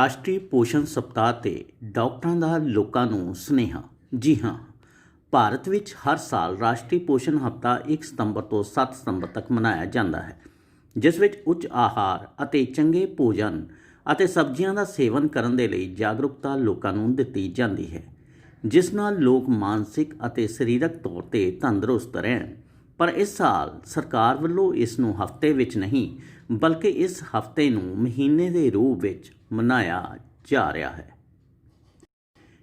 ਰਾਸ਼ਟਰੀ ਪੋਸ਼ਣ ਸਪਤਾਹ ਤੇ ਡਾਕਟਰਾਂ ਦਾ ਲੋਕਾਂ ਨੂੰ ਸੁਨੇਹਾ। ਜੀ ਹਾਂ, ਭਾਰਤ ਵਿੱਚ ਹਰ ਸਾਲ ਰਾਸ਼ਟਰੀ ਪੋਸ਼ਣ ਹਫ਼ਤਾ 1 ਸਤੰਬਰ ਤੋਂ 7 ਸਤੰਬਰ ਤੱਕ ਮਨਾਇਆ ਜਾਂਦਾ ਹੈ, ਜਿਸ ਵਿੱਚ ਉੱਚ ਆਹਾਰ ਅਤੇ ਚੰਗੇ ਭੋਜਨ ਅਤੇ ਸਬਜ਼ੀਆਂ ਦਾ ਸੇਵਨ ਕਰਨ ਦੇ ਲਈ ਜਾਗਰੂਕਤਾ ਲੋਕਾਂ ਨੂੰ ਦਿੱਤੀ ਜਾਂਦੀ ਹੈ, ਜਿਸ ਨਾਲ ਲੋਕ ਮਾਨਸਿਕ ਅਤੇ ਸਰੀਰਕ ਤੌਰ ਤੇ ਤੰਦਰੁਸਤ ਰਹਿਣ। ਪਰ ਇਸ ਸਾਲ ਸਰਕਾਰ ਵੱਲੋਂ ਇਸ ਨੂੰ ਹਫ਼ਤੇ ਵਿੱਚ ਨਹੀਂ ਬਲਕਿ ਇਸ ਹਫ਼ਤੇ ਨੂੰ ਮਹੀਨੇ ਦੇ ਰੂਪ ਵਿੱਚ ਮਨਾਇਆ ਜਾ ਰਿਹਾ ਹੈ।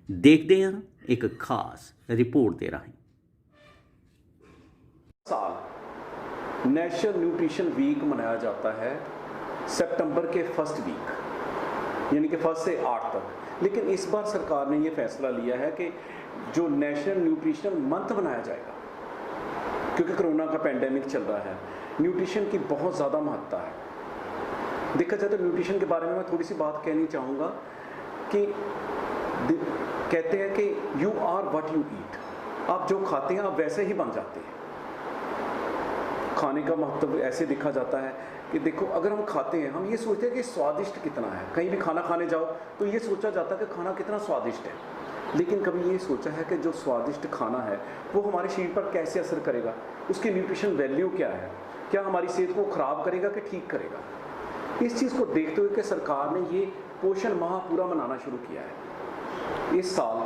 ਦੇਖਦੇ ਹਾਂ ਇੱਕ ਖਾਸ ਰਿਪੋर्ट ਦੇ राਹੀਂ। साल नेशनल न्यूट्रिशन वीक मनाया जाता है सितंबर के फर्स्ट वीक, यानी कि 1 से 8 तक। लेकिन इस बार सरकार ने ये फैसला लिया है कि जो नेशनल न्यूट्रिशन मंथ मनाया जाएगा, क्योंकि कोरोना का पैंडेमिक चल रहा है, न्यूट्रिशन की बहुत ज़्यादा महत्ता है। देखा जाए तो न्यूट्रिशन के बारे में मैं थोड़ी सी बात कहनी चाहूँगा कि कहते हैं कि you are what you eat, आप जो खाते हैं आप वैसे ही बन जाते हैं। खाने का महत्व ऐसे देखा जाता है कि देखो, अगर हम खाते हैं, हम ये सोचते हैं कि स्वादिष्ट कितना है। कहीं भी खाना खाने जाओ तो ये सोचा जाता है कि खाना कितना स्वादिष्ट है, लेकिन कभी ये सोचा है कि जो स्वादिष्ट खाना है वो हमारे शरीर पर कैसे असर करेगा, उसकी न्यूट्रिशन वैल्यू क्या है, क्या हमारी सेहत को ख़राब करेगा कि ठीक करेगा। इस चीज़ को देखते हुए कि सरकार ने ये पोषण माह पूरा मनाना शुरू किया है। इस साल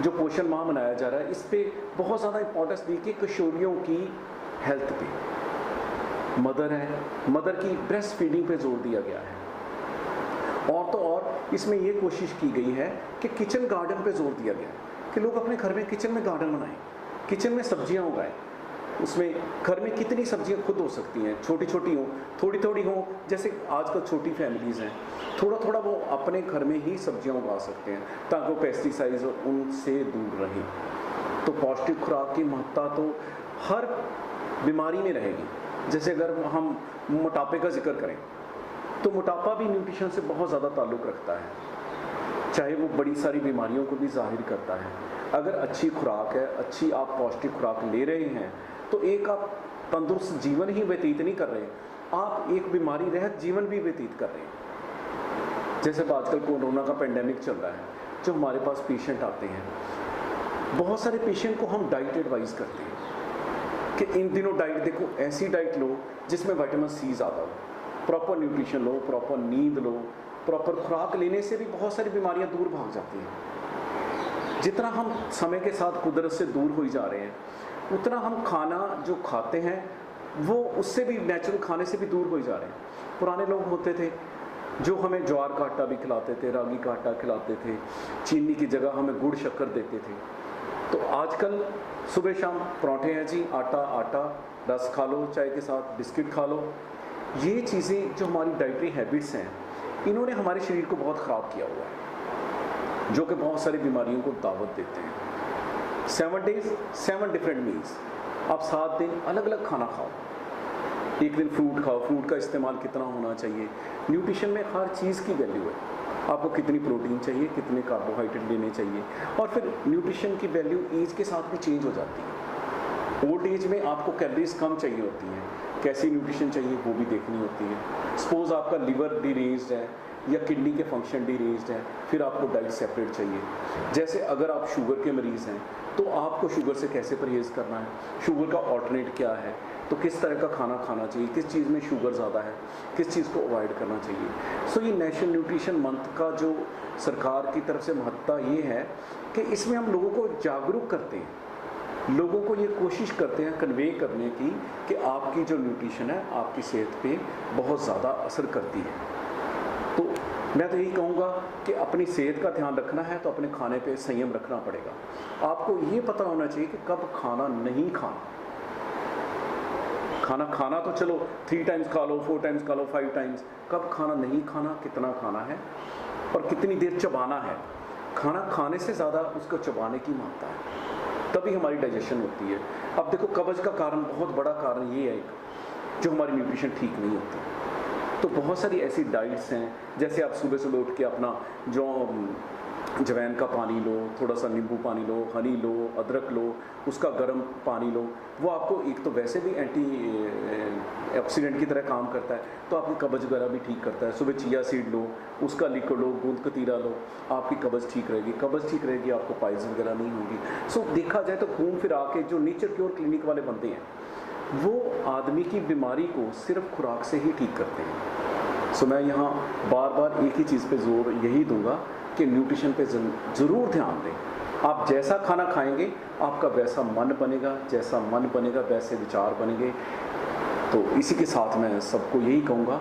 जो पोषण माह मनाया जा रहा है, इस पर बहुत ज़्यादा इंपॉर्टेंस दी कि किशोरियों की हेल्थ पे, मदर है, मदर की ब्रेस्ट फीडिंग पे जोर दिया गया है। और तो और इसमें ये कोशिश की गई है कि किचन गार्डन पे जोर दिया गया है कि लोग अपने घर में किचन में गार्डन बनाएं, किचन में सब्जियां उगाएं। उसमें घर में कितनी सब्जियां खुद हो सकती हैं, छोटी छोटी हो, थोड़ी थोड़ी हो, जैसे आजकल छोटी फैमिलीज़ हैं, थोड़ा थोड़ा वो अपने घर में ही सब्जियां उगा सकते हैं ताकि वो पेस्टिसाइड्स उनसे दूर रहें। तो पौष्टिक खुराक की महत्ता तो हर बीमारी में रहेगी। जैसे अगर हम मोटापे का जिक्र करें तो मोटापा भी न्यूट्रिशन से बहुत ज़्यादा ताल्लुक़ रखता है, चाहे वो बड़ी सारी बीमारियों को भी जाहिर करता है। अगर अच्छी खुराक है, अच्छी आप पौष्टिक खुराक ले रहे हैं, तो एक आप तंदुरुस्त जीवन ही व्यतीत नहीं कर रहे, आप एक बीमारी रहित जीवन भी व्यतीत कर रहे हैं। जैसे आजकल कोरोना का पेंडेमिक चल रहा है, जो हमारे पास पेशेंट आते हैं, बहुत सारे पेशेंट को हम डाइट एडवाइस करते हैं कि इन दिनों डाइट देखो, ऐसी डाइट लो जिसमें विटामिन सी ज़्यादा हो, प्रॉपर न्यूट्रिशन लो, प्रॉपर नींद लो, प्रॉपर खुराक लेने से भी बहुत सारी बीमारियां दूर भाग जाती हैं। जितना हम समय के साथ कुदरत से दूर हो जा रहे हैं, उतना हम खाना जो खाते हैं वो उससे भी, नेचुरल खाने से भी दूर हो जा रहे हैं। पुराने लोग होते थे जो हमें ज्वार का आटा भी खिलाते थे, रागी का आटा खिलाते थे, चीनी की जगह हमें गुड़ शक्कर देते थे। तो आजकल सुबह शाम पराठे हैं जी, आटा आटा, रस खा लो, चाय के साथ बिस्किट खा लो। ये चीज़ें जो हमारी डाइटरी हैबिट्स हैं, इन्होंने हमारे शरीर को बहुत ख़राब किया हुआ है, जो कि बहुत सारी बीमारियों को दावत देते हैं। 7 days 7 डिफरेंट मील्स, आप 7 दिन अलग अलग खाना खाओ। एक दिन फ्रूट खाओ, फ्रूट का इस्तेमाल कितना होना चाहिए। न्यूट्रिशन में हर चीज़ की वैल्यू है, आपको कितनी प्रोटीन चाहिए, कितने कार्बोहाइड्रेट लेने चाहिए। और फिर न्यूट्रिशन की वैल्यू एज के साथ भी चेंज हो जाती है। ओल्ड एज में आपको कैलोरीज कम चाहिए होती हैं, कैसी न्यूट्रिशन चाहिए वो भी देखनी होती है। सपोज आपका लिवर डिरेज्ड है या किडनी के फंक्शन डिरेज्ड है, फिर आपको डाइट सेपरेट चाहिए। जैसे अगर आप शुगर के मरीज़ हैं तो आपको शुगर से कैसे परहेज़ करना है, शुगर का ऑल्टरनेट क्या है, तो किस तरह का खाना खाना चाहिए, किस चीज़ में शुगर ज़्यादा है, किस चीज़ को अवॉइड करना चाहिए। सो ये नेशनल न्यूट्रिशन मंथ का जो सरकार की तरफ से महत्ता ये है कि इसमें हम लोगों को जागरूक करते हैं, लोगों को ये कोशिश करते हैं कन्वे करने की कि आपकी जो न्यूट्रिशन है आपकी सेहत पे बहुत ज़्यादा असर करती है। तो मैं तो यही कहूँगा कि अपनी सेहत का ध्यान रखना है तो अपने खाने पे संयम रखना पड़ेगा। आपको ये पता होना चाहिए कि कब खाना नहीं खाना। खाना खाना तो चलो 3 टाइम्स खा लो, 4 टाइम्स खा लो, 5 टाइम्स, कब खाना नहीं खाना, कितना खाना है और कितनी देर चबाना है। खाना खाने से ज़्यादा उसको चबाने की महत्ता है, तभी हमारी डाइजेशन होती है। अब देखो, कब्ज का कारण, बहुत बड़ा कारण ये है एक, जो हमारी न्यूट्रिशन ठीक नहीं होती। तो बहुत सारी ऐसी डाइट्स हैं, जैसे आप सुबह सुबह उठ के अपना जो जवैन का पानी लो, थोड़ा सा नींबू पानी लो, हनी लो, अदरक लो, उसका गर्म पानी लो, वो आपको एक तो वैसे भी एंटी ऑक्सीडेंट की तरह काम करता है, तो आपकी कब्ज़ वगैरह भी ठीक करता है। सुबह चिया सीड लो, उसका लिक्विड लो, गूंद कतीरा लो, आपकी कब्ज़ ठीक रहेगी। कब्ज़ ठीक रहेगी, आपको पाइल्स वगैरह नहीं होंगी। सो देखा जाए तो घूम फिरा के जो नेचर क्योर क्लिनिक वाले बनते हैं, वो आदमी की बीमारी को सिर्फ खुराक से ही ठीक करते हैं। सो मैं यहाँ बार बार एक ही चीज़ पे जोर यही दूंगा कि न्यूट्रिशन पे ज़रूर ध्यान दें। आप जैसा खाना खाएंगे आपका वैसा मन बनेगा, जैसा मन बनेगा वैसे विचार बनेंगे। तो इसी के साथ मैं सबको यही कहूँगा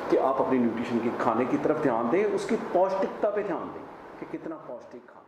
कि आप अपनी न्यूट्रिशन के खाने की तरफ ध्यान दें, उसकी पौष्टिकता पे ध्यान दें कि कितना पौष्टिक खाना।